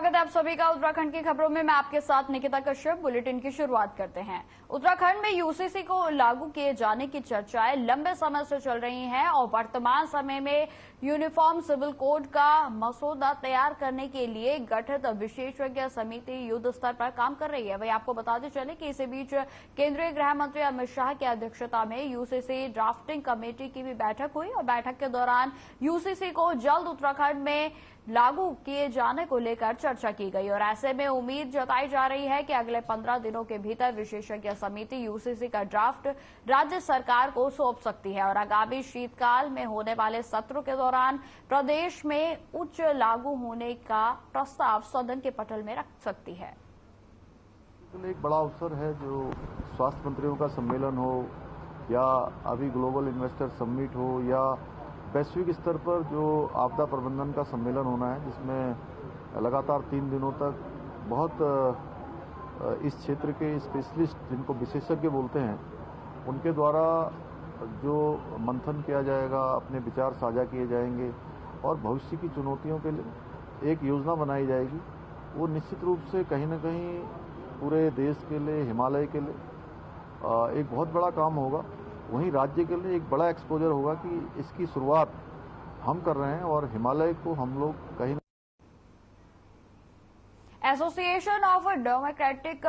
स्वागत है आप सभी का उत्तराखंड की खबरों में। मैं आपके साथ निकिता कश्यप। बुलेटिन की शुरुआत करते हैं। उत्तराखंड में यूसीसी को लागू किए जाने की चर्चाएं लंबे समय से चल रही हैं और वर्तमान समय में यूनिफॉर्म सिविल कोड का मसौदा तैयार करने के लिए गठित विशेषज्ञ समिति युद्ध स्तर पर काम कर रही है। वहीं आपको बताते चले कि इसी बीच केंद्रीय गृह मंत्री अमित शाह की अध्यक्षता में यूसीसी ड्राफ्टिंग कमेटी की भी बैठक हुई और बैठक के दौरान यूसीसी को जल्द उत्तराखंड में लागू किए जाने को लेकर चर्चा की गई और ऐसे में उम्मीद जताई जा रही है कि अगले 15 दिनों के भीतर विशेषज्ञ समिति यूसीसी का ड्राफ्ट राज्य सरकार को सौंप सकती है और आगामी शीतकाल में होने वाले सत्र के दौरान प्रदेश में उच्च लागू होने का प्रस्ताव सदन के पटल में रख सकती है। एक बड़ा अवसर है जो स्वास्थ्य मंत्रियों का सम्मेलन हो या अभी ग्लोबल इन्वेस्टर समिट हो या वैश्विक स्तर पर जो आपदा प्रबंधन का सम्मेलन होना है, जिसमें लगातार 3 दिनों तक बहुत इस क्षेत्र के स्पेशलिस्ट, जिनको विशेषज्ञ बोलते हैं, उनके द्वारा जो मंथन किया जाएगा, अपने विचार साझा किए जाएंगे और भविष्य की चुनौतियों के लिए एक योजना बनाई जाएगी। वो निश्चित रूप से कहीं न कहीं पूरे देश के लिए, हिमालय के लिए एक बहुत बड़ा काम होगा। वहीं राज्य के लिए एक बड़ा एक्सपोजर होगा कि इसकी शुरुआत हम कर रहे हैं और हिमालय को हम लोग कहीं एसोसिएशन ऑफ डेमोक्रेटिक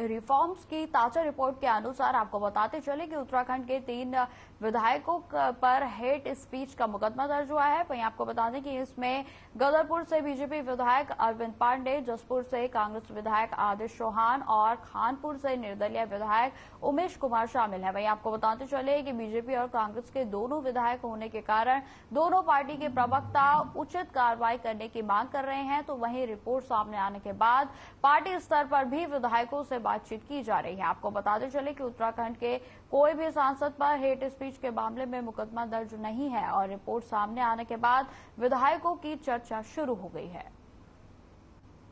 रिफॉर्म्स की ताजा रिपोर्ट के अनुसार आपको बताते चले कि उत्तराखंड के 3 विधायकों पर हेट स्पीच का मुकदमा दर्ज हुआ है। वहीं आपको बता दें कि इसमें गदरपुर से बीजेपी विधायक अरविंद पांडे, जसपुर से कांग्रेस विधायक आदिश चौहान और खानपुर से निर्दलीय विधायक उमेश कुमार शामिल है। वहीं आपको बताते चले कि बीजेपी और कांग्रेस के दोनों विधायक होने के कारण दोनों पार्टी के प्रवक्ता उचित कार्रवाई करने की मांग कर रहे हैं। तो वहीं रिपोर्ट सामने आने के बाद पार्टी स्तर पर भी विधायकों से बातचीत की जा रही है। आपको बताते चले कि उत्तराखंड के कोई भी सांसद पर हेट स्पीच के मामले में मुकदमा दर्ज नहीं है और रिपोर्ट सामने आने के बाद विधायकों की चर्चा शुरू हो गई है।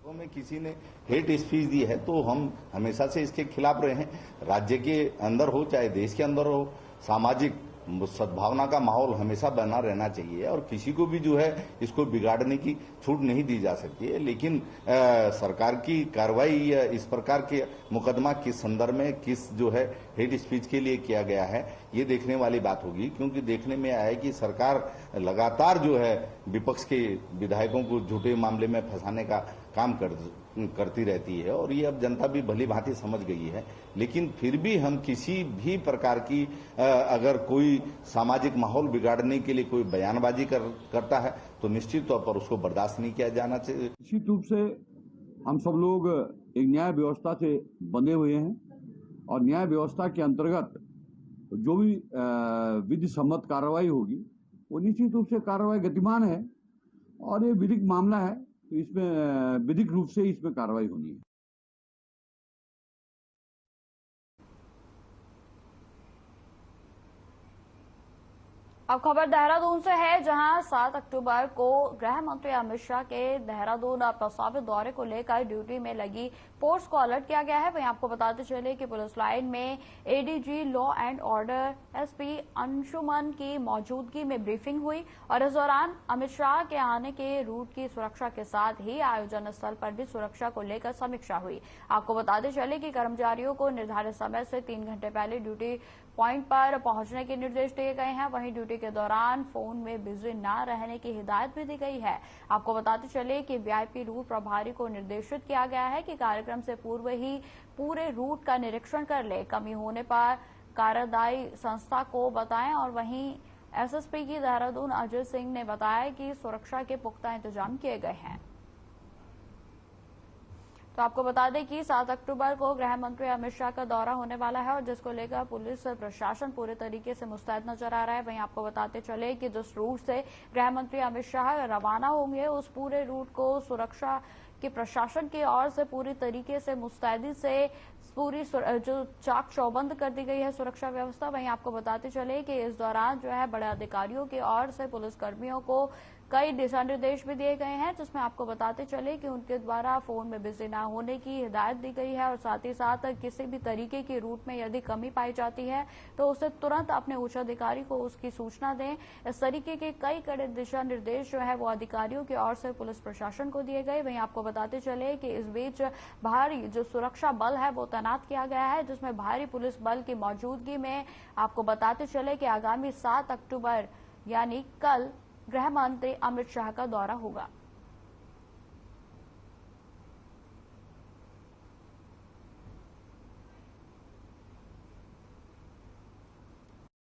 तो में किसी ने हेट स्पीच दी है तो हम हमेशा से इसके खिलाफ रहे हैं। राज्य के अंदर हो चाहे देश के अंदर हो, सामाजिक सद्भावना का माहौल हमेशा बना रहना चाहिए और किसी को भी जो है इसको बिगाड़ने की छूट नहीं दी जा सकती है। लेकिन सरकार की कार्रवाई या इस प्रकार के मुकदमा किस संदर्भ में, किस जो है हेट स्पीच के लिए किया गया है, ये देखने वाली बात होगी। क्योंकि देखने में आया है कि सरकार लगातार जो है विपक्ष के विधायकों को झूठे मामले में फंसाने का काम करती रहती है और ये अब जनता भी भली भांति समझ गई है। लेकिन फिर भी हम किसी भी प्रकार की अगर कोई सामाजिक माहौल बिगाड़ने के लिए कोई बयानबाजी करता है तो निश्चित तौर पर उसको बर्दाश्त नहीं किया जाना चाहिए। निश्चित रूप से हम सब लोग एक न्याय व्यवस्था से बंधे हुए हैं और न्याय व्यवस्था के अंतर्गत जो भी विधि सम्मत कार्रवाई होगी वो निश्चित रूप से कार्रवाई गतिमान है और ये विधिक मामला है तो इसमें विधिक रूप से इसमें कार्रवाई होनी है। अब खबर देहरादून से है, जहां 7 अक्टूबर को गृह मंत्री अमित शाह के देहरादून प्रस्तावित दौरे को लेकर ड्यूटी में लगी फोर्स को अलर्ट किया गया है। वहीं आपको बताते चले कि पुलिस लाइन में ADG law and order SP Anshuman की मौजूदगी में ब्रीफिंग हुई और इस दौरान अमित शाह के आने के रूट की सुरक्षा के साथ ही आयोजन स्थल पर भी सुरक्षा को लेकर समीक्षा हुई। आपको बताते चले कि कर्मचारियों को निर्धारित समय से 3 घंटे पहले ड्यूटी पॉइंट पर पहुंचने के निर्देश दिए गए हैं। वहीं ड्यूटी के दौरान फोन में बिजी न रहने की हिदायत भी दी गई है। आपको बताते चले कि वीआईपी रूट प्रभारी को निर्देशित किया गया है कि कार्यक्रम से पूर्व ही पूरे रूट का निरीक्षण कर ले, कमी होने पर कार्यदायी संस्था को बताएं। और वहीं एसएसपी की देहरादून अजय सिंह ने बताया कि सुरक्षा के पुख्ता इंतजाम किए गए हैं। तो आपको बता दें कि 7 अक्टूबर को गृह मंत्री अमित शाह का दौरा होने वाला है और जिसको लेकर पुलिस प्रशासन पूरे तरीके से मुस्तैद नजर आ रहा है। वहीं आपको बताते चले कि जिस रूट से गृह मंत्री अमित शाह रवाना होंगे उस पूरे रूट को सुरक्षा के प्रशासन की ओर से पूरी तरीके से मुस्तैदी से पूरी जो चाक चौबंद कर दी गई है सुरक्षा व्यवस्था। वहीं आपको बताते चले कि इस दौरान जो है बड़े अधिकारियों की ओर से पुलिसकर्मियों को कई दिशा निर्देश भी दिए गए हैं, जिसमें आपको बताते चले कि उनके द्वारा फोन में बिजी न होने की हिदायत दी गई है और साथ ही साथ किसी भी तरीके की रूट में यदि कमी पाई जाती है तो उसे तुरंत अपने उच्च अधिकारी को उसकी सूचना दें। इस तरीके के कई कड़े दिशा निर्देश जो है वो अधिकारियों की ओर से पुलिस प्रशासन को दिए गए। वहीं आपको बताते चले कि इस बीच भारी जो सुरक्षा बल है वो तैनात किया गया है, जिसमें भारी पुलिस बल की मौजूदगी में आपको बताते चले कि आगामी 7 अक्टूबर यानी कल गृह मंत्री अमित शाह का दौरा होगा।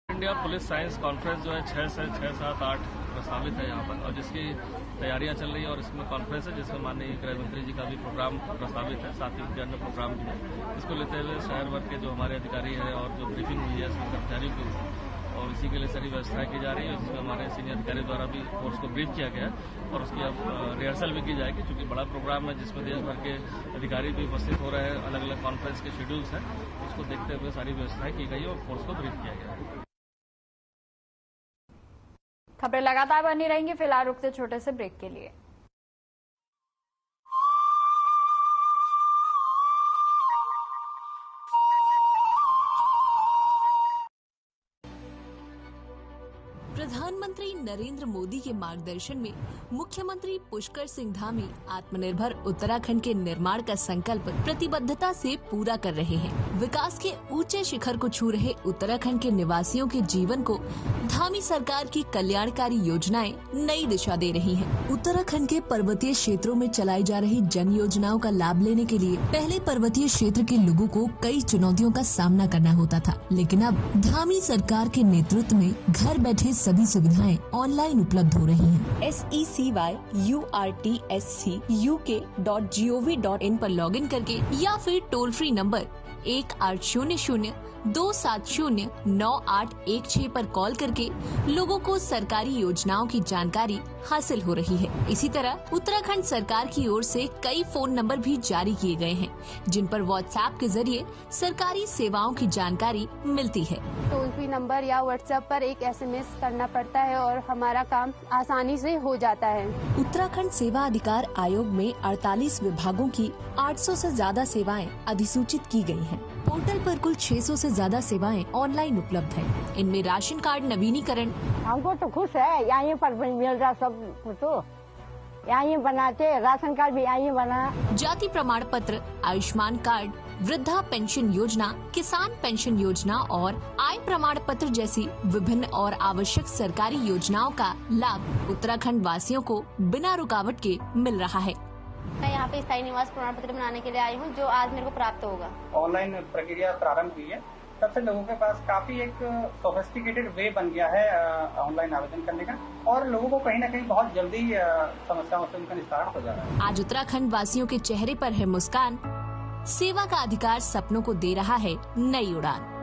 इंडिया पुलिस साइंस कॉन्फ्रेंस जो है 6 से 6, 7, 8 प्रस्तावित है यहाँ पर, और जिसकी तैयारियां चल रही है और इसमें कॉन्फ्रेंस है जिसमें माननीय गृह मंत्री जी का भी प्रोग्राम प्रस्तावित है, साथ ही उनके अन्य प्रोग्राम भी है। इसको लेते हुए शहर भर के जो हमारे अधिकारी हैं और जो ब्रीफिंग हुई है इसमें कर्मचारियों की, और इसी के लिए सारी व्यवस्थाएं की जा रही है, जिसमें हमारे सीनियर अधिकारी द्वारा भी फोर्स को ब्रीफ किया गया है और उसकी अब रिहर्सल भी की जाएगी, क्योंकि बड़ा प्रोग्राम है जिसमें देश भर के अधिकारी भी उपस्थित हो रहे हैं। अलग अलग कॉन्फ्रेंस के शेड्यूल्स हैं, उसको देखते हुए सारी व्यवस्थाएं की गई है और फोर्स को ब्रीफ किया गया है। खबरें लगातार बनी रहेंगी, फिलहाल रुकते छोटे से ब्रेक के लिए। प्रधानमंत्री नरेंद्र मोदी के मार्गदर्शन में मुख्यमंत्री पुष्कर सिंह धामी आत्मनिर्भर उत्तराखंड के निर्माण का संकल्प प्रतिबद्धता से पूरा कर रहे हैं। विकास के ऊंचे शिखर को छू रहे उत्तराखंड के निवासियों के जीवन को धामी सरकार की कल्याणकारी योजनाएं नई दिशा दे रही हैं। उत्तराखंड के पर्वतीय क्षेत्रों में चलाई जा रही जन योजनाओं का लाभ लेने के लिए पहले पर्वतीय क्षेत्र के लोगों को कई चुनौतियों का सामना करना होता था, लेकिन अब धामी सरकार के नेतृत्व में घर बैठे सभी सुविधाएं ऑनलाइन उपलब्ध हो रही हैं। SECYURTSCUK.gov.in पर लॉगिन करके या फिर टोल फ्री नंबर 1800-270-9816 पर कॉल करके लोगों को सरकारी योजनाओं की जानकारी हासिल हो रही है। इसी तरह उत्तराखंड सरकार की ओर से कई फोन नंबर भी जारी किए गए हैं, जिन पर व्हाट्सएप के जरिए सरकारी सेवाओं की जानकारी मिलती है। टोल फ्री नंबर या व्हाट्सएप पर एक SMS करना पड़ता है और हमारा काम आसानी से हो जाता है। उत्तराखंड सेवा अधिकार आयोग में 48 विभागों की 800 से ज्यादा सेवाएं अधिसूचित की गई हैं। पोर्टल पर कुल 600 से ज्यादा सेवाएं ऑनलाइन उपलब्ध हैं। इनमें राशन कार्ड नवीनीकरण, हमको तो खुश है, यहाँ पर मिल रहा सब कुछ, तो यहाँ बनाते, राशन कार्ड भी यहाँ बना, जाति प्रमाण पत्र, आयुष्मान कार्ड, वृद्धा पेंशन योजना, किसान पेंशन योजना और आय प्रमाण पत्र जैसी विभिन्न और आवश्यक सरकारी योजनाओं का लाभ उत्तराखंड वासियों को बिना रुकावट के मिल रहा है। मैं यहाँ पे स्थायी निवास प्रमाण पत्र बनाने के लिए आई हूँ, जो आज मेरे को प्राप्त होगा। ऑनलाइन प्रक्रिया प्रारंभ की है, तब से लोगों के पास काफी एक सोफिस्टिकेटेड वे बन गया है ऑनलाइन आवेदन करने का, और लोगों को कहीं ना कहीं बहुत जल्दी समस्याओं से उनका निस्तारण हो जा रहा है। आज उत्तराखंड वासियों के चेहरे पर है मुस्कान, सेवा का अधिकार सपनों को दे रहा है नई उड़ान।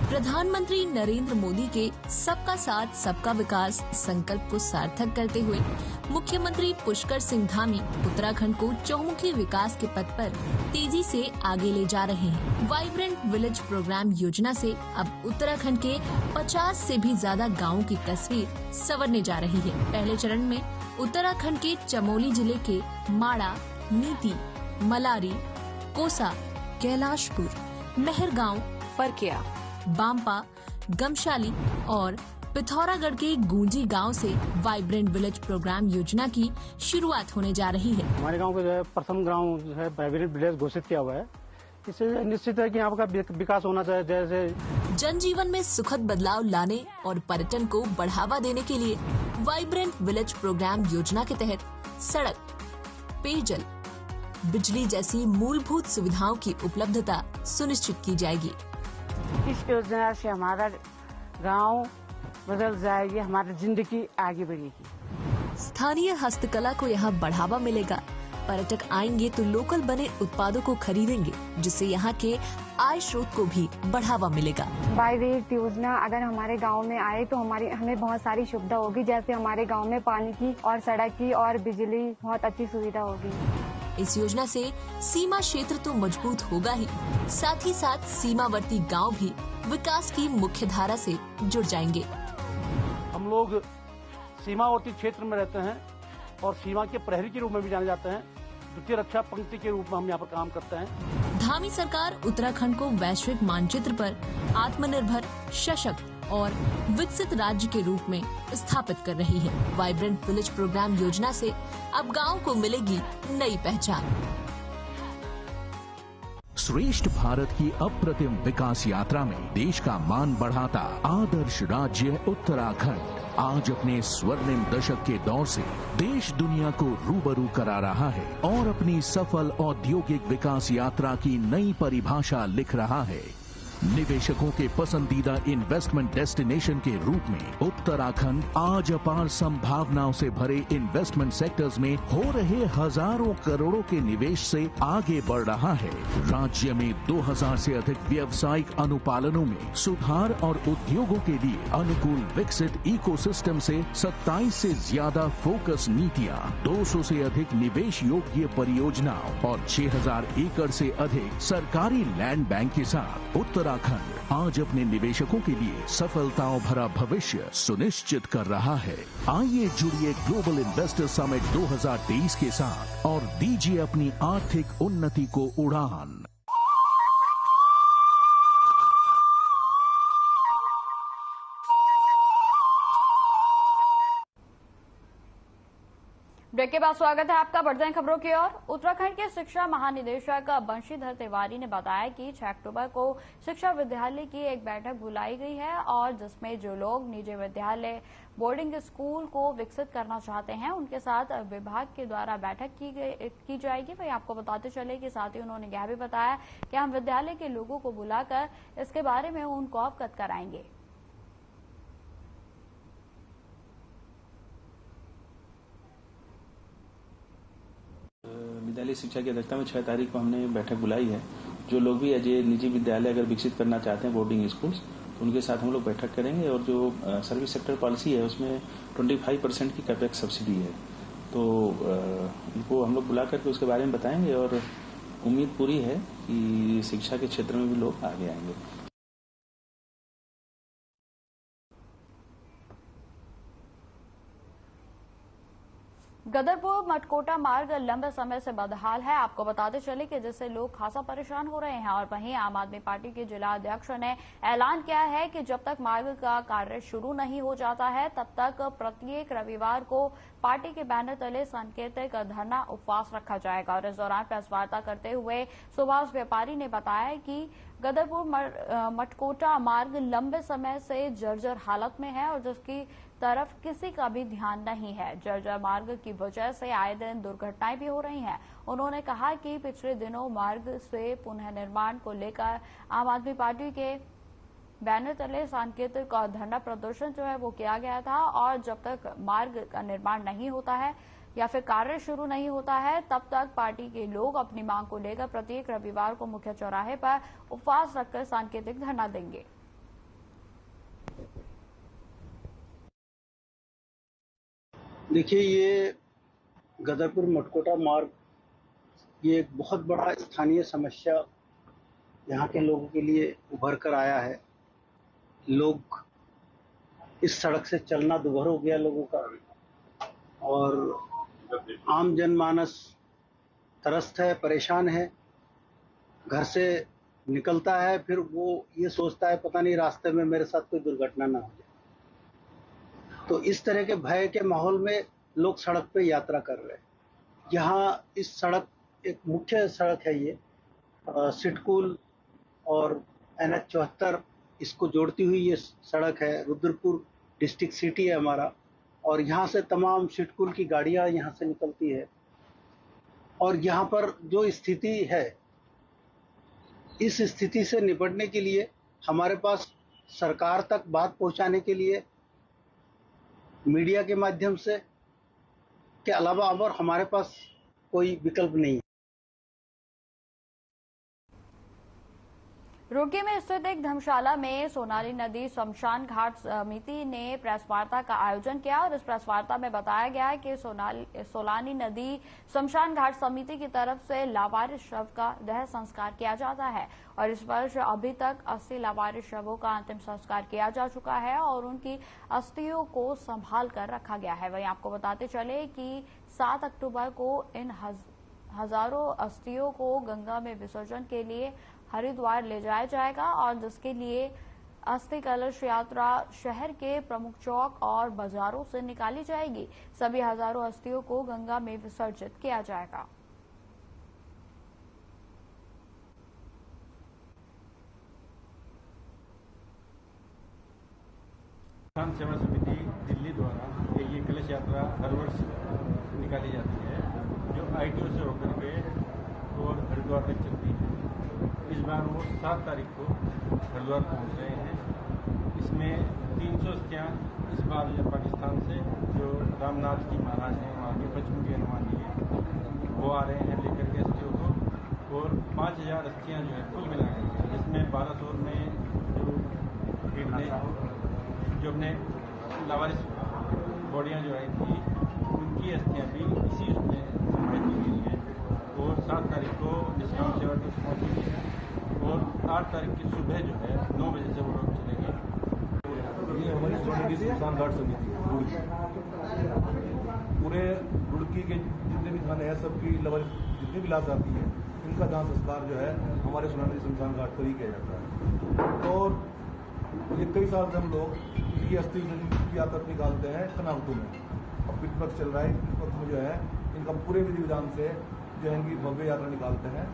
प्रधानमंत्री नरेंद्र मोदी के सबका साथ सबका विकास संकल्प को सार्थक करते हुए मुख्यमंत्री पुष्कर सिंह धामी उत्तराखंड को चहुमुखी विकास के पथ पर तेजी से आगे ले जा रहे हैं। वाइब्रेंट विलेज प्रोग्राम योजना से अब उत्तराखंड के 50 से भी ज्यादा गाँवों की तस्वीर संवरने जा रही है। पहले चरण में उत्तराखंड के चमोली जिले के माड़ा, नीति, मलारी, कोसा, कैलाशपुर, मेहरगांव, फरकिया, बांपा, गमशाली और पिथौरागढ़ के गूंजी गांव से वाइब्रेंट विलेज प्रोग्राम योजना की शुरुआत होने जा रही है। हमारे गांव को जो है प्रथम गांव जो है वाइब्रेंट विलेज घोषित किया हुआ है। इससे निश्चित है कि यहाँ का विकास होना चाहिए। जैसे जनजीवन में सुखद बदलाव लाने और पर्यटन को बढ़ावा देने के लिए वाइब्रेंट विलेज प्रोग्राम योजना के तहत सड़क, पेयजल, बिजली जैसी मूलभूत सुविधाओं की उपलब्धता सुनिश्चित की जाएगी। इस योजना से हमारा गांव बदल जाएगी, हमारी जिंदगी आगे बढ़ेगी। स्थानीय हस्तकला को यहाँ बढ़ावा मिलेगा। पर्यटक आएंगे तो लोकल बने उत्पादों को खरीदेंगे, जिससे यहाँ के आय स्रोत को भी बढ़ावा मिलेगा। वाइब्रेंट योजना अगर हमारे गांव में आए तो हमें बहुत सारी सुविधा होगी, जैसे हमारे गांव में पानी की और सड़क की और बिजली बहुत अच्छी सुविधा होगी। इस योजना से सीमा क्षेत्र तो मजबूत होगा ही, साथ ही साथ सीमावर्ती गांव भी विकास की मुख्य धारा से जुड़ जाएंगे। हम लोग सीमावर्ती क्षेत्र में रहते हैं और सीमा के प्रहरी के रूप में भी जाने जाते हैं। द्वितीय रक्षा पंक्ति के रूप में हम यहाँ पर काम करते हैं। धामी सरकार उत्तराखंड को वैश्विक मानचित्र पर आत्मनिर्भर, सशक्त और विकसित राज्य के रूप में स्थापित कर रही है। वाइब्रेंट विलेज प्रोग्राम योजना से अब गांव को मिलेगी नई पहचान। श्रेष्ठ भारत की अप्रतिम विकास यात्रा में देश का मान बढ़ाता आदर्श राज्य उत्तराखंड आज अपने स्वर्णिम दशक के दौर से देश दुनिया को रूबरू करा रहा है और अपनी सफल औद्योगिक विकास यात्रा की नई परिभाषा लिख रहा है। निवेशकों के पसंदीदा इन्वेस्टमेंट डेस्टिनेशन के रूप में उत्तराखंड आज अपार संभावनाओं से भरे इन्वेस्टमेंट सेक्टर्स में हो रहे हजारों करोड़ों के निवेश से आगे बढ़ रहा है। राज्य में 2000 से अधिक व्यावसायिक अनुपालनों में सुधार और उद्योगों के लिए अनुकूल विकसित इकोसिस्टम से 27 से ज्यादा फोकस नीतियां, 200 से अधिक निवेश योग्य परियोजनाओं और 6000 एकड़ से अधिक सरकारी लैंड बैंक के साथ उत्तराखंड आज अपने निवेशकों के लिए सफलताओं भरा भविष्य सुनिश्चित कर रहा है। आइए जुड़िए ग्लोबल इन्वेस्टर समिट 2023 के साथ और दीजिए अपनी आर्थिक उन्नति को उड़ान। ब्रेक के बाद स्वागत है आपका। बढ़ते हैं खबरों की ओर। उत्तराखंड के शिक्षा महानिदेशक बंशीधर तिवारी ने बताया कि 6 अक्टूबर को शिक्षा विद्यालय की एक बैठक बुलाई गई है और जिसमें जो लोग निजी विद्यालय, बोर्डिंग स्कूल को विकसित करना चाहते हैं उनके साथ विभाग के द्वारा बैठक की जाएगी। वही आपको बताते चले कि साथ ही उन्होंने यह भी बताया कि हम विद्यालय के लोगों को बुलाकर इसके बारे में उनको अवगत कराएंगे। विद्यालय शिक्षा की अध्यक्षता में 6 तारीख को हमने बैठक बुलाई है। जो लोग भी अजय निजी विद्यालय अगर विकसित करना चाहते हैं, बोर्डिंग स्कूल्स, तो उनके साथ हम लोग बैठक करेंगे। और जो सर्विस सेक्टर पॉलिसी है उसमें 25% की कैपेक्स सब्सिडी है, तो उनको हम लोग बुला करके उसके बारे में बताएंगे और उम्मीद पूरी है कि शिक्षा के क्षेत्र में भी लोग आगे आएंगे। गदरपुर मटकोटा मार्ग लंबे समय से बदहाल है। आपको बताते चले कि जिससे लोग खासा परेशान हो रहे हैं और वहीं आम आदमी पार्टी के जिला अध्यक्ष ने ऐलान किया है कि जब तक मार्ग का कार्य शुरू नहीं हो जाता है तब तक प्रत्येक रविवार को पार्टी के बैनर तले सांकेतिक धरना उपवास रखा जाएगा। और इस दौरान प्रेस वार्ता करते हुए सुभाष व्यापारी ने बताया कि गदरपुर मटकोटा मार्ग लंबे समय से जर्जर हालत में है और जिसकी तरफ किसी का भी ध्यान नहीं है। जर्जर मार्ग की वजह से आए दिन दुर्घटनाएं भी हो रही हैं। उन्होंने कहा कि पिछले दिनों मार्ग से पुनः निर्माण को लेकर आम आदमी पार्टी के बैनर तले सांकेतिक और धरना प्रदर्शन जो है वो किया गया था और जब तक मार्ग का निर्माण नहीं होता है या फिर कार्य शुरू नहीं होता है तब तक पार्टी के लोग अपनी मांग को लेकर प्रत्येक रविवार को मुख्य चौराहे पर उपवास रखकर सांकेतिक धरना देंगे। देखिए, ये गदरपुर मटकोटा मार्ग ये एक बहुत बड़ा स्थानीय समस्या यहाँ के लोगों के लिए उभर कर आया है। लोग इस सड़क से चलना दुभर हो गया लोगों का और आम जनमानस त्रस्त है, परेशान है। घर से निकलता है फिर वो ये सोचता है पता नहीं रास्ते में मेरे साथ कोई दुर्घटना ना हो जाए। तो इस तरह के भय के माहौल में लोग सड़क पे यात्रा कर रहे हैं। यहाँ इस सड़क एक मुख्य सड़क है, ये सिटकुल और NH 74 इसको जोड़ती हुई ये सड़क है। रुद्रपुर डिस्ट्रिक्ट सिटी है हमारा और यहाँ से तमाम सिटकुल की गाड़ियाँ यहाँ से निकलती है। और यहाँ पर जो स्थिति है, इस स्थिति से निपटने के लिए हमारे पास सरकार तक बात पहुँचाने के लिए मीडिया के माध्यम से के अलावा अब और हमारे पास कोई विकल्प नहीं है। रुड़की में स्थित एक धर्मशाला में सोनाली नदी शमशान घाट समिति ने प्रेस वार्ता का आयोजन किया और इस प्रेस वार्ता में बताया गया है कि सोलानी नदी शमशान घाट समिति की तरफ से लावारिस शव का देह संस्कार किया जाता है और इस वर्ष अभी तक 80 लावारिस शवों का अंतिम संस्कार किया जा चुका है और उनकी अस्थियों को संभाल कर रखा गया है। वहीं आपको बताते चले कि 7 अक्टूबर को इन हजारों अस्थियों को गंगा में विसर्जन के लिए हरिद्वार ले जाया जाएगा और जिसके लिए अस्थि कलश यात्रा शहर के प्रमुख चौक और बाजारों से निकाली जाएगी। सभी हजारों अस्थियों को गंगा में विसर्जित किया जाएगा। किसान सेवा समिति दिल्ली द्वारा ये कलश यात्रा हर वर्ष निकाली जाती है जो ITO से होकर के और हरिद्वार तक चलती है। इस बार वो 7 तारीख को हरिद्वार पहुंच रहे हैं। इसमें 300 अस्थियाँ इस बार पाकिस्तान से जो रामनाथ जी महाराज हैं वहाँ के बचपन के अनुमानी वो आ रहे हैं लेकर के अस्थियों को और 5000 अस्थियाँ जो है कुल मिला के जिसमें 1200 में जो भीड़ ने जो अपने लावारिस बॉडियाँ जो आई थी उनकी अस्थियाँ भी इसी उसमें सम्मिलित की गई हैं और 7 तारीख को निष्काम सेवा तक पहुँचेगी और 8 तारीख की सुबह जो है 9 बजे से वो लोग चलेंगे। ये हमारी सोनाली शमशान घाट समिति पूरे रुड़की के जितने भी थाने हैं सबकी लावारिस जितनी भी लाश आती है इनका दाह संस्कार जो है हमारे सोनाली शमशान घाट पर ही किया जाता है। और ये कई साल से हम लोग ये अस्थि की यात्रा निकालते हैं कनावटू में। अब पितृपक्ष चल रहा है, पितृपक्ष में जो है इनका पूरे विधि विधान से जो है इनकी भव्य यात्रा निकालते हैं।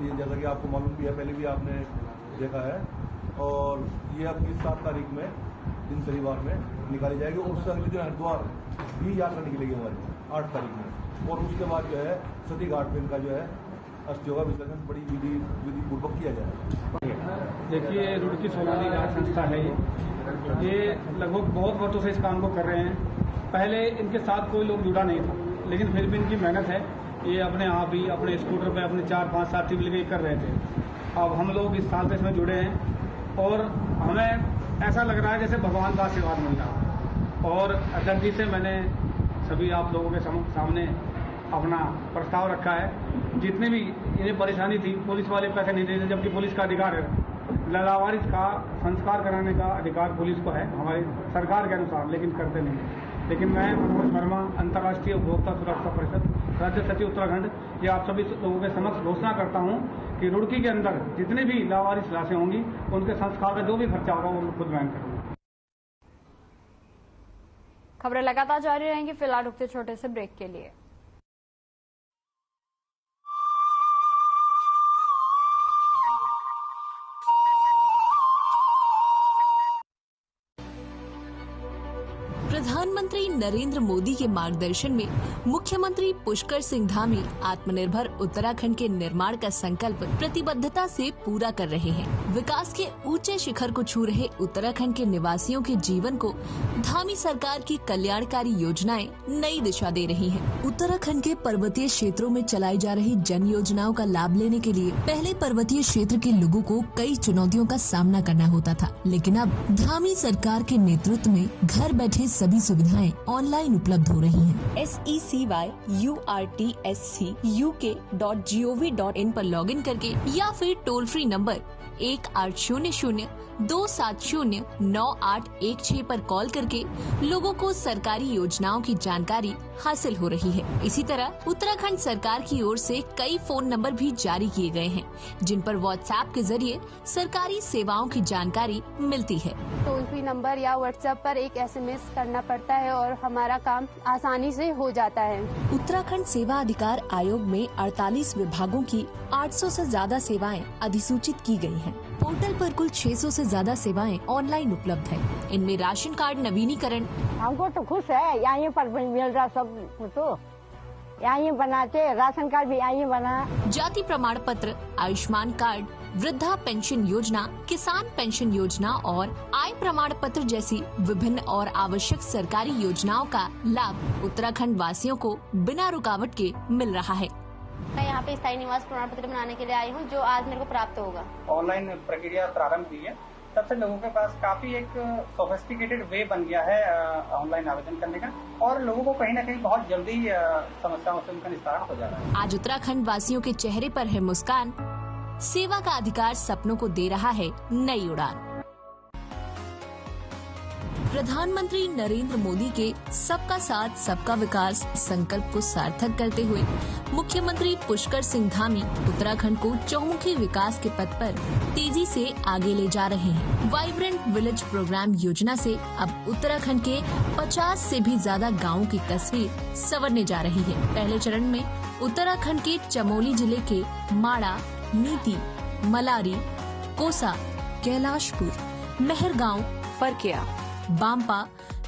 ये जैसा कि आपको मालूम भी है, पहले भी आपने देखा है और ये आपकी 7 तारीख में दिन शनिवार में निकाली जाएगी और उससे अगले दिन हरिद्वार भी यात्रा निकलेगी हमारी 8 तारीख में और उसके बाद जो है सती घाट पे इनका जो है अस्थियों का विसर्जन बड़ी विधि पूर्वक किया जाएगा। देखिए रुड़की सोनाली घाट संस्था है ये लगभग बहुत वर्षों से इस काम को कर रहे हैं। पहले इनके साथ कोई लोग जुड़ा नहीं था लेकिन फिर भी इनकी मेहनत है। ये अपने आप ही अपने स्कूटर पे अपने 4-5 साथी मिलकर कर रहे थे। अब हम लोग इस साल से इसमें जुड़े हैं और हमें ऐसा लग रहा है जैसे भगवान का आशीर्वाद मिल रहा है। और अध्यक्ष जी से मैंने सभी आप लोगों के सामने अपना प्रस्ताव रखा है। जितने भी इन्हें परेशानी थी पुलिस वाले पैसे नहीं देते जबकि पुलिस का अधिकार है, लावारिस का संस्कार कराने का अधिकार पुलिस को है हमारी सरकार के अनुसार, लेकिन करते नहीं। लेकिन मैं मनोज वर्मा अंतर्राष्ट्रीय उपभोक्ता सुरक्षा परिषद राज्य सचिव उत्तराखंड ये आप सभी लोगों के समक्ष घोषणा करता हूं कि रुड़की के अंदर जितने भी लावारिस लाशें होंगी उनके संस्कार का जो भी खर्चा होगा वो खुद वहन करूंगा। खबरें लगातार जारी रहेंगी। फिलहाल रुकते छोटे से ब्रेक के लिए। प्रधानमंत्री नरेंद्र मोदी के मार्गदर्शन में मुख्यमंत्री पुष्कर सिंह धामी आत्मनिर्भर उत्तराखंड के निर्माण का संकल्प प्रतिबद्धता से पूरा कर रहे हैं। विकास के ऊंचे शिखर को छू रहे उत्तराखंड के निवासियों के जीवन को धामी सरकार की कल्याणकारी योजनाएं नई दिशा दे रही हैं। उत्तराखंड के पर्वतीय क्षेत्रों में चलाई जा रही जन योजनाओं का लाभ लेने के लिए पहले पर्वतीय क्षेत्र के लोगों को कई चुनौतियों का सामना करना होता था, लेकिन अब धामी सरकार के नेतृत्व में घर बैठे सभी सुविधाएं ऑनलाइन उपलब्ध हो रही हैं। SECYURTSCUK.gov.in पर लॉगिन करके या फिर टोल फ्री नंबर 1800-270-9816 पर कॉल करके लोगों को सरकारी योजनाओं की जानकारी हासिल हो रही है। इसी तरह उत्तराखंड सरकार की ओर से कई फोन नंबर भी जारी किए गए हैं जिन पर व्हाट्सएप के जरिए सरकारी सेवाओं की जानकारी मिलती है। टोल फ्री नंबर या व्हाट्सएप पर एक SMS करना पड़ता है और हमारा काम आसानी से हो जाता है। उत्तराखंड सेवा अधिकार आयोग में 48 विभागों की 800 से ज्यादा सेवाएं अधिसूचित की गई हैं। पोर्टल पर कुल 600 से ज्यादा सेवाएं ऑनलाइन उपलब्ध है। इनमें राशन कार्ड नवीनीकरण, हमको तो खुश है यहाँ पर मिल रहा सब तो यहाँ बनाते, राशन कार्ड भी यहाँ बना, जाति प्रमाण पत्र, आयुष्मान कार्ड, वृद्धा पेंशन योजना, किसान पेंशन योजना और आय प्रमाण पत्र जैसी विभिन्न और आवश्यक सरकारी योजनाओं का लाभ उत्तराखंड वासियों को बिना रुकावट के मिल रहा है। मैं यहाँ पे स्थायी निवास प्रमाण पत्र बनाने के लिए आई हूँ, जो आज मेरे को प्राप्त होगा। ऑनलाइन प्रक्रिया प्रारंभ की है, तब से लोगों के पास काफी एक सोफिस्टिकेटेड वे बन गया है ऑनलाइन आवेदन करने का, और लोगों को कहीं ना कहीं बहुत जल्दी समस्याओं से उनका निस्तारण हो जा रहा है। आज उत्तराखंड वासियों के चेहरे पर है मुस्कान, सेवा का अधिकार सपनों को दे रहा है नई उड़ान। प्रधानमंत्री नरेंद्र मोदी के सबका साथ सबका विकास संकल्प को सार्थक करते हुए मुख्यमंत्री पुष्कर सिंह धामी उत्तराखंड को चहुमुखी विकास के पथ पर तेजी से आगे ले जा रहे हैं। वाइब्रेंट विलेज प्रोग्राम योजना से अब उत्तराखंड के 50 से भी ज्यादा गाँवों की तस्वीर संवरने जा रही है। पहले चरण में उत्तराखंड के चमोली जिले के माड़ा, नीति, मलारी, कोसा, कैलाशपुर, मेहरगांव, फरकिया, बांपा,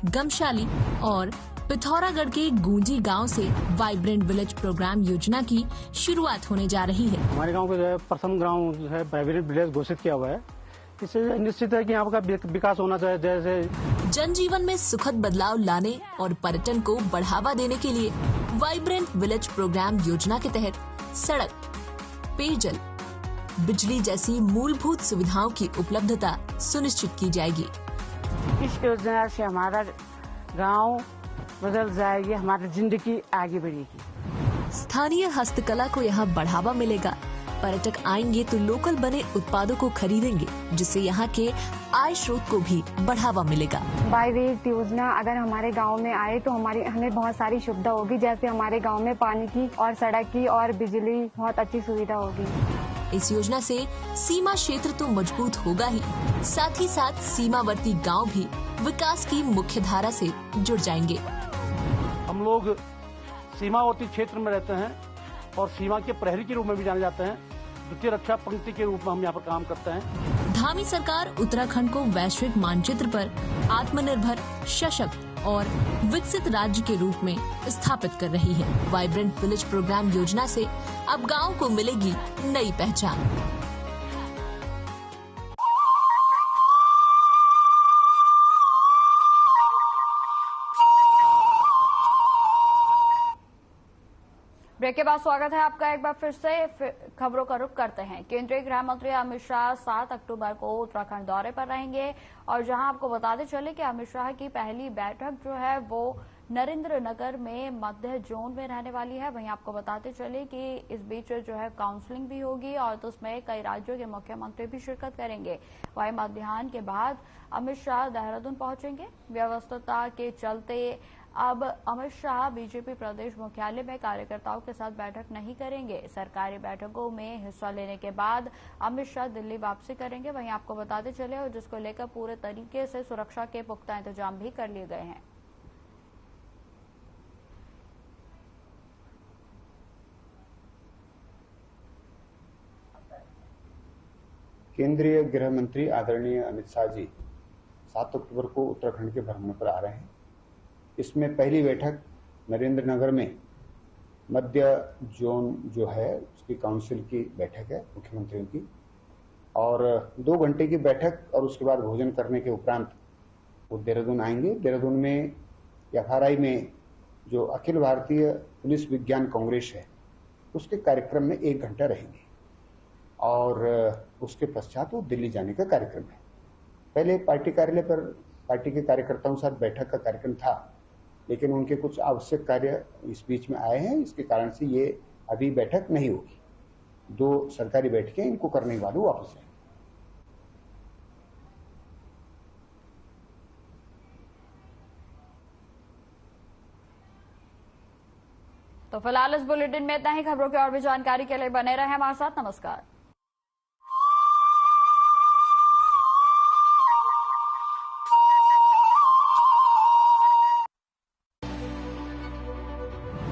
गमशाली और पिथौरागढ़ के गूंजी गांव से वाइब्रेंट विलेज प्रोग्राम योजना की शुरुआत होने जा रही है। हमारे गांव को जो है प्रथम गांव जो है वाइब्रेंट विलेज घोषित किया हुआ है। इससे निश्चित है कि यहाँ का विकास होना चाहिए। जैसे जनजीवन में सुखद बदलाव लाने और पर्यटन को बढ़ावा देने के लिए वाइब्रेंट विलेज प्रोग्राम योजना के तहत सड़क, पेयजल, बिजली जैसी मूलभूत सुविधाओं की उपलब्धता सुनिश्चित की जाएगी। इस योजना से हमारा गांव बदल जाएगी, हमारी जिंदगी आगे बढ़ेगी। स्थानीय हस्तकला को यहाँ बढ़ावा मिलेगा। पर्यटक आएंगे तो लोकल बने उत्पादों को खरीदेंगे, जिससे यहाँ के आय स्रोत को भी बढ़ावा मिलेगा। वाइब्रेंट योजना अगर हमारे गांव में आए तो हमें बहुत सारी सुविधा होगी, जैसे हमारे गांव में पानी की और सड़क की और बिजली बहुत अच्छी सुविधा होगी। इस योजना से सीमा क्षेत्र तो मजबूत होगा ही, साथ ही साथ सीमावर्ती गांव भी विकास की मुख्य धारा से जुड़ जाएंगे। हम लोग सीमावर्ती क्षेत्र में रहते हैं और सीमा के प्रहरी के रूप में भी जाने जाते हैं। द्वितीय रक्षा पंक्ति के रूप में हम यहाँ पर काम करते हैं। धामी सरकार उत्तराखंड को वैश्विक मानचित्र पर आत्मनिर्भर, सशक्त और विकसित राज्य के रूप में स्थापित कर रही है। वाइब्रेंट विलेज प्रोग्राम योजना से अब गांव को मिलेगी नई पहचान। ब्रेक के बाद स्वागत है आपका एक बार फिर से। खबरों का रुख करते हैं। केंद्रीय गृह मंत्री अमित शाह 7 अक्टूबर को उत्तराखंड दौरे पर रहेंगे, और जहां आपको बताते चले कि अमित शाह की पहली बैठक जो है वो नरेंद्र नगर में मध्य जोन में रहने वाली है। वहीं आपको बताते चले कि इस बीच जो है काउंसलिंग भी होगी, और तो उसमें कई राज्यों के मुख्यमंत्री भी शिरकत करेंगे। वहीं मध्याह्न के बाद अमित शाह देहरादून पहुंचेंगे। व्यवस्था के चलते अब अमित शाह बीजेपी प्रदेश मुख्यालय में कार्यकर्ताओं के साथ बैठक नहीं करेंगे। सरकारी बैठकों में हिस्सा लेने के बाद अमित शाह दिल्ली वापसी करेंगे। वहीं आपको बताते चले, और जिसको लेकर पूरे तरीके से सुरक्षा के पुख्ता इंतजाम भी कर लिए गए हैं। केंद्रीय गृह मंत्री आदरणीय अमित शाह जी 7 अक्टूबर को उत्तराखंड के भ्रमण पर आ रहे हैं। इसमें पहली बैठक नरेंद्र नगर में मध्य जोन जो है उसकी काउंसिल की बैठक है मुख्यमंत्रियों की, और 2 घंटे की बैठक, और उसके बाद भोजन करने के उपरांत वो देहरादून आएंगे। देहरादून में FRI में जो अखिल भारतीय पुलिस विज्ञान कांग्रेस है उसके कार्यक्रम में 1 घंटा रहेंगे, और उसके पश्चात वो दिल्ली जाने का कार्यक्रम है। पहले पार्टी कार्यालय पर पार्टी के कार्यकर्ताओं के साथ बैठक का कार्यक्रम था, लेकिन उनके कुछ आवश्यक कार्य इस बीच में आए हैं, इसके कारण से ये अभी बैठक नहीं होगी। 2 सरकारी बैठकें इनको करने के बाद वो वापस आएंगे। तो फिलहाल इस बुलेटिन में इतना ही। खबरों की और भी जानकारी के लिए बने रहे हमारे साथ। नमस्कार।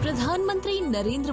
प्रधानमंत्री नरेंद्र